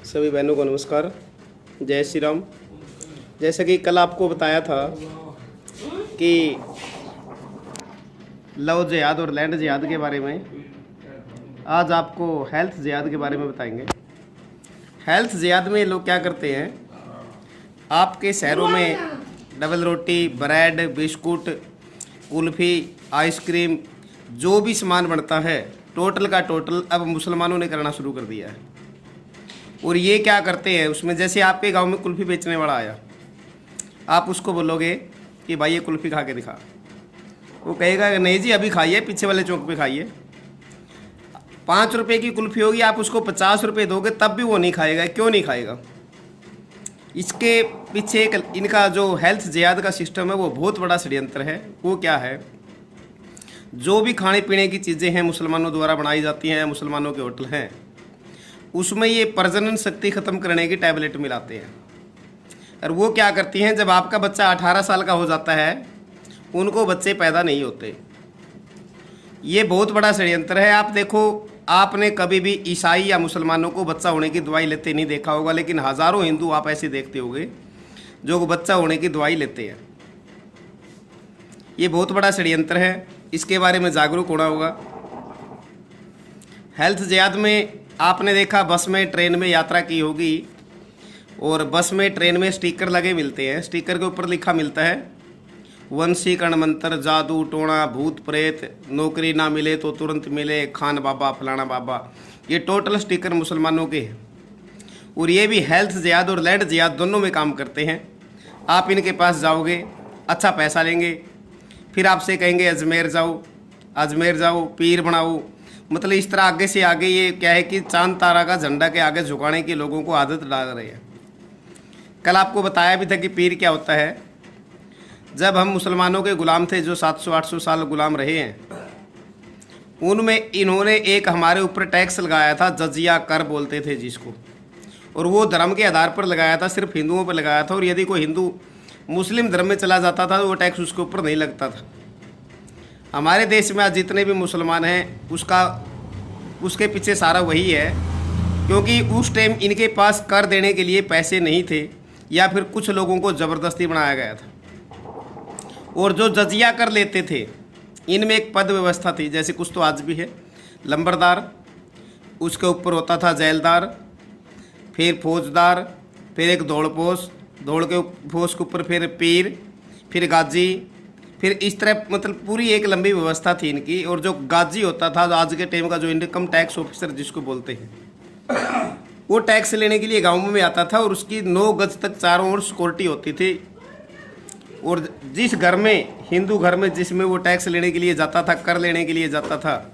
सभी बहनों को नमस्कार, जय श्री राम। जैसा कि कल आपको बताया था कि लव जिहाद और लैंड जिहाद के बारे में, आज आपको हेल्थ जिहाद के बारे में बताएंगे। हेल्थ जिहाद में लोग क्या करते हैं, आपके शहरों में डबल रोटी, ब्रेड, बिस्कुट, कुल्फ़ी, आइसक्रीम, जो भी सामान बनता है टोटल का टोटल अब मुसलमानों ने करना शुरू कर दिया है। और ये क्या करते हैं उसमें, जैसे आपके गांव में कुल्फ़ी बेचने वाला आया, आप उसको बोलोगे कि भाई ये कुल्फ़ी खा के दिखा, वो कहेगा नहीं जी अभी खाइए, पीछे वाले चौक पे खाइए। 5 रुपये की कुल्फ़ी होगी, आप उसको 50 रुपये दोगे तब भी वो नहीं खाएगा। क्यों नहीं खाएगा? इसके पीछे एक इनका जो हेल्थ जिहाद का सिस्टम है वो बहुत बड़ा षड्यंत्र है। वो क्या है, जो भी खाने पीने की चीज़ें हैं मुसलमानों द्वारा बनाई जाती हैं, मुसलमानों के होटल हैं, उसमें ये प्रजनन शक्ति ख़त्म करने की टैबलेट मिलाते हैं। और वो क्या करती हैं, जब आपका बच्चा 18 साल का हो जाता है उनको बच्चे पैदा नहीं होते। ये बहुत बड़ा षड्यंत्र है। आप देखो, आपने कभी भी ईसाई या मुसलमानों को बच्चा होने की दवाई लेते नहीं देखा होगा, लेकिन हज़ारों हिंदू आप ऐसे देखते होंगे जो बच्चा होने की दवाई लेते हैं। ये बहुत बड़ा षड्यंत्र है, इसके बारे में जागरूक होना होगा। हेल्थ जिहाद में आपने देखा, बस में ट्रेन में यात्रा की होगी और बस में ट्रेन में स्टिकर लगे मिलते हैं। स्टिकर के ऊपर लिखा मिलता है वंशीकरण मंत्र, जादू टोना, भूत प्रेत, नौकरी ना मिले तो तुरंत मिले, खान बाबा, फलाना बाबा। ये टोटल स्टिकर मुसलमानों के हैं। और ये भी हेल्थ जिहाद और लैंड जिहाद दोनों में काम करते हैं। आप इनके पास जाओगे, अच्छा पैसा लेंगे, फिर आपसे कहेंगे अजमेर जाओ, अजमेर जाओ, पीर बनाओ। मतलब इस तरह आगे से आगे ये क्या है कि चांद तारा का झंडा के आगे झुकाने की लोगों को आदत डाल रहे हैं। कल आपको बताया भी था कि पीर क्या होता है। जब हम मुसलमानों के गुलाम थे, जो 700-800 साल गुलाम रहे हैं, उनमें इन्होंने एक हमारे ऊपर टैक्स लगाया था, जजिया कर बोलते थे जिसको, और वो धर्म के आधार पर लगाया था, सिर्फ हिंदुओं पर लगाया था। और यदि कोई हिंदू मुस्लिम धर्म में चला जाता था तो वो टैक्स उसके ऊपर नहीं लगता था। हमारे देश में आज जितने भी मुसलमान हैं उसके पीछे सारा वही है, क्योंकि उस टाइम इनके पास कर देने के लिए पैसे नहीं थे, या फिर कुछ लोगों को ज़बरदस्ती बनाया गया था। और जो जजिया कर लेते थे, इनमें एक पद व्यवस्था थी, जैसे कुछ तो आज भी है, लंबरदार, उसके ऊपर होता था जैलदार, फिर फौजदार, फिर एक दौड़पोश, दौड़ के पोश के ऊपर फिर पीर, फिर गाजी, फिर इस तरह मतलब पूरी एक लंबी व्यवस्था थी इनकी। और जो गाजी होता था, आज के टाइम का जो इनकम टैक्स ऑफिसर जिसको बोलते हैं, वो टैक्स लेने के लिए गाँव में आता था और उसकी 9 गज तक चारों ओर सिक्योरिटी होती थी। और जिस घर में, हिंदू घर में जिसमें वो टैक्स लेने के लिए जाता था, कर लेने के लिए जाता था,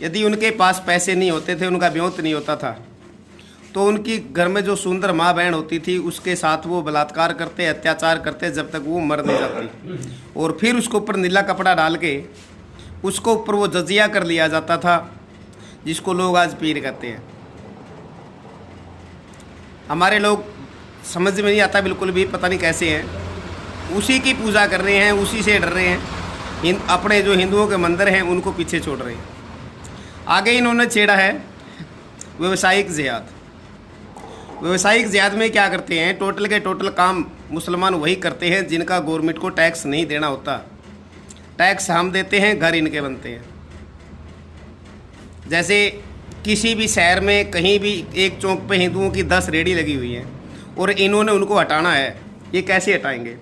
यदि उनके पास पैसे नहीं होते थे, उनका ब्योंत नहीं होता था, तो उनकी घर में जो सुंदर माँ बहन होती थी उसके साथ वो बलात्कार करते, अत्याचार करते, जब तक वो मर नहीं जाती। और फिर उसके ऊपर नीला कपड़ा डाल के उसको ऊपर वो जजिया कर लिया जाता था, जिसको लोग आज पीर कहते हैं। हमारे लोग समझ में नहीं आता बिल्कुल भी, पता नहीं कैसे हैं, उसी की पूजा कर रहे हैं, उसी से डर रहे हैं। अपने जो हिंदुओं के मंदिर हैं उनको पीछे छोड़ रहे हैं। आगे इन्होंने छेड़ा है व्यवसायिक जिहाद। व्यवसायिक जिहाद में क्या करते हैं, टोटल के टोटल काम मुसलमान वही करते हैं जिनका गवर्नमेंट को टैक्स नहीं देना होता। टैक्स हम देते हैं, घर इनके बनते हैं। जैसे किसी भी शहर में कहीं भी एक चौक पे हिंदुओं की 10 रेडी लगी हुई है और इन्होंने उनको हटाना है, ये कैसे हटाएंगे?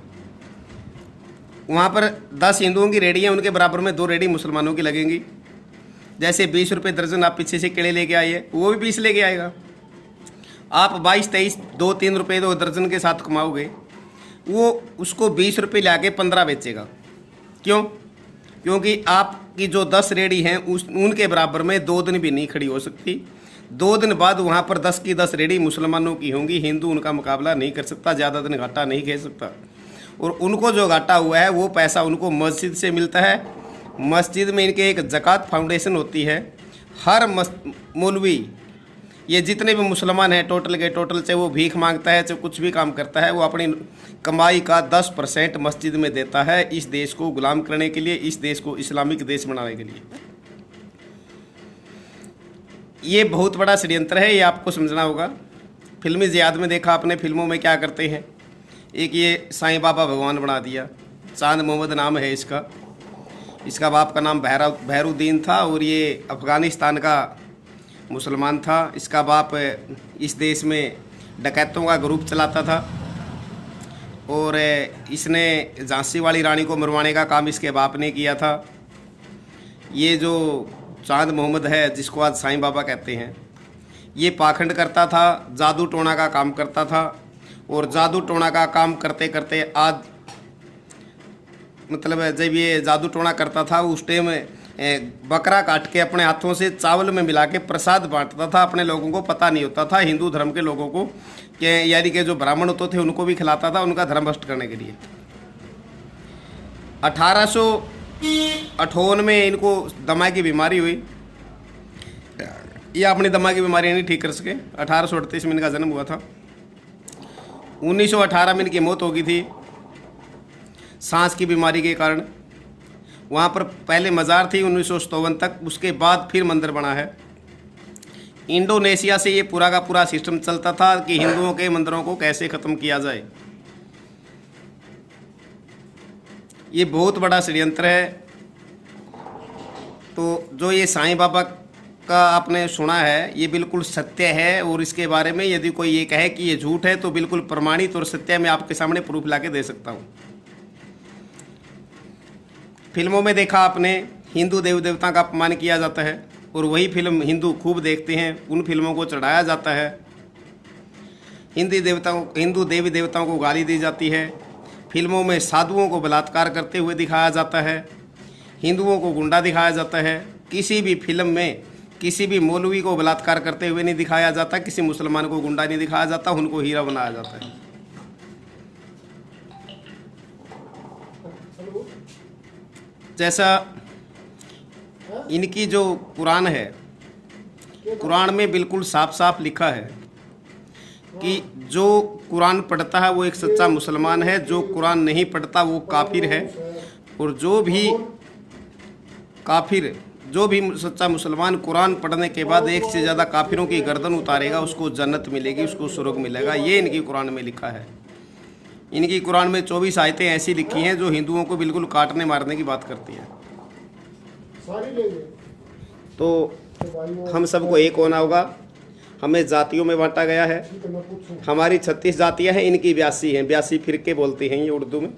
वहाँ पर 10 हिंदुओं की रेडी है, उनके बराबर में 2 रेडी मुसलमानों की लगेंगी। जैसे 20 रुपये दर्जन आप पीछे से केले लेके आइए, वो भी 20 लेके आएगा। आप 22-23, 2-3 रुपये 2 दर्जन के साथ कमाओगे, वो उसको 20 रुपये ला के 15 बेचेगा। क्यों? क्योंकि आपकी जो 10 रेडी हैं उनके बराबर में 2 दिन भी नहीं खड़ी हो सकती। 2 दिन बाद वहाँ पर 10 की 10 रेडी मुसलमानों की होंगी। हिंदू उनका मुकाबला नहीं कर सकता, ज़्यादा दिन घाटा नहीं खेल सकता। और उनको जो घाटा हुआ है वो पैसा उनको मस्जिद से मिलता है। मस्जिद में इनके एक ज़कात फाउंडेशन होती है। हर मौलवी, ये जितने भी मुसलमान हैं टोटल के टोटल, चाहे वो भीख मांगता है, चाहे कुछ भी काम करता है, वो अपनी कमाई का 10% मस्जिद में देता है, इस देश को गुलाम करने के लिए, इस देश को इस्लामिक देश बनाने के लिए। ये बहुत बड़ा षड्यंत्र है, ये आपको समझना होगा। फिल्मी ज़ियाद में देखा आपने, फिल्मों में क्या करते हैं। एक ये साईं बाबा भगवान बना दिया, चांद मोहम्मद नाम है इसका। इसका बाप का नाम भैरुद्दीन था और ये अफ़गानिस्तान का मुसलमान था। इसका बाप इस देश में डकैतों का ग्रुप चलाता था और इसने झांसी वाली रानी को मरवाने का काम इसके बाप ने किया था। ये जो चांद मोहम्मद है, जिसको आज साईं बाबा कहते हैं, ये पाखंड करता था, जादू टोना का काम करता था। और जादू टोना का काम करते करते आज मतलब जब ये जादू टोना करता था उस टाइम बकरा काट के अपने हाथों से चावल में मिला के प्रसाद बांटता था। अपने लोगों को पता नहीं होता था, हिंदू धर्म के लोगों को, कि यानी कि जो ब्राह्मण होते थे उनको भी खिलाता था, उनका धर्म भ्रष्ट करने के लिए। 1858 में इनको दमा की बीमारी हुई। ये अपनी दमा की बीमारी नहीं ठीक कर सके। 1838 में इनका जन्म हुआ था। 1918 में इनकी मौत हो गई थी सांस की बीमारी के कारण। वहाँ पर पहले मज़ार थी 1957 तक, उसके बाद फिर मंदिर बना है। इंडोनेशिया से ये पूरा का पूरा सिस्टम चलता था कि हिंदुओं के मंदिरों को कैसे ख़त्म किया जाए। ये बहुत बड़ा षड्यंत्र है। तो जो ये साईं बाबा का आपने सुना है, ये बिल्कुल सत्य है। और इसके बारे में यदि कोई ये कहे कि ये झूठ है तो बिल्कुल प्रमाणित और सत्य मैं आपके सामने प्रूफ ला के दे सकता हूँ। फिल्मों में देखा आपने, हिंदू देवी देवता का अपमान किया जाता है और वही फिल्म हिंदू खूब देखते हैं, उन फिल्मों को चढ़ाया जाता है। हिंदू देवी देवताओं को गाली दी जाती है। फिल्मों में साधुओं को बलात्कार करते हुए दिखाया जाता है, हिंदुओं को गुंडा दिखाया जाता है। किसी भी फिल्म में किसी भी मौलवी को बलात्कार करते हुए नहीं दिखाया जाता, किसी मुसलमान को गुंडा नहीं दिखाया जाता, उनको हीरा बनाया जाता है। जैसा इनकी जो कुरान है, कुरान में बिल्कुल साफ साफ लिखा है कि जो कुरान पढ़ता है वो एक सच्चा मुसलमान है, जो कुरान नहीं पढ़ता वो काफिर है। और जो भी सच्चा मुसलमान कुरान पढ़ने के बाद एक से ज़्यादा काफिरों की गर्दन उतारेगा, उसको जन्नत मिलेगी, उसको स्वर्ग मिलेगा। ये इनकी कुरान में लिखा है। इनकी कुरान में 24 आयतें ऐसी लिखी हैं जो हिंदुओं को बिल्कुल काटने मारने की बात करती है। तो हम सबको एक होना होगा। हमें जातियों में बांटा गया है। हमारी 36 जातियां हैं, इनकी 82 हैं। 82 फिरके बोलते हैं ये उर्दू में।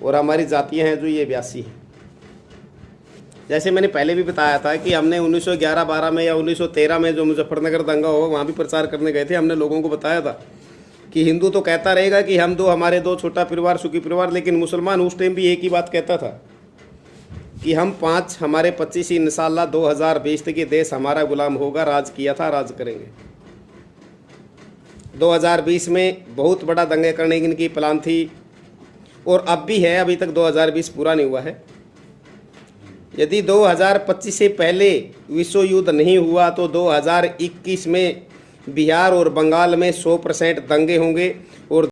और हमारी जातियां हैं जो ये 82 हैं। जैसे मैंने पहले भी बताया था कि हमने 1911-12 में या 1913 में जो मुजफ्फरनगर दंगा हुआ वहाँ भी प्रचार करने गए थे। हमने लोगों को बताया था कि हिंदू तो कहता रहेगा कि हम दो, हमारे दो, छोटा परिवार सुखी परिवार, लेकिन मुसलमान उस टाइम भी एक ही बात कहता था कि हम 5, हमारे 25 इंशाअल्लाह 2020 तक ये देश हमारा गुलाम होगा। राज किया था, राज करेंगे। 2020 में बहुत बड़ा दंगे करने की इनकी प्लान थी और अब भी है। अभी तक 2020 पूरा नहीं हुआ है। यदि 2025 से पहले विश्व युद्ध नहीं हुआ तो 2021 में बिहार और बंगाल में 100% दंगे होंगे और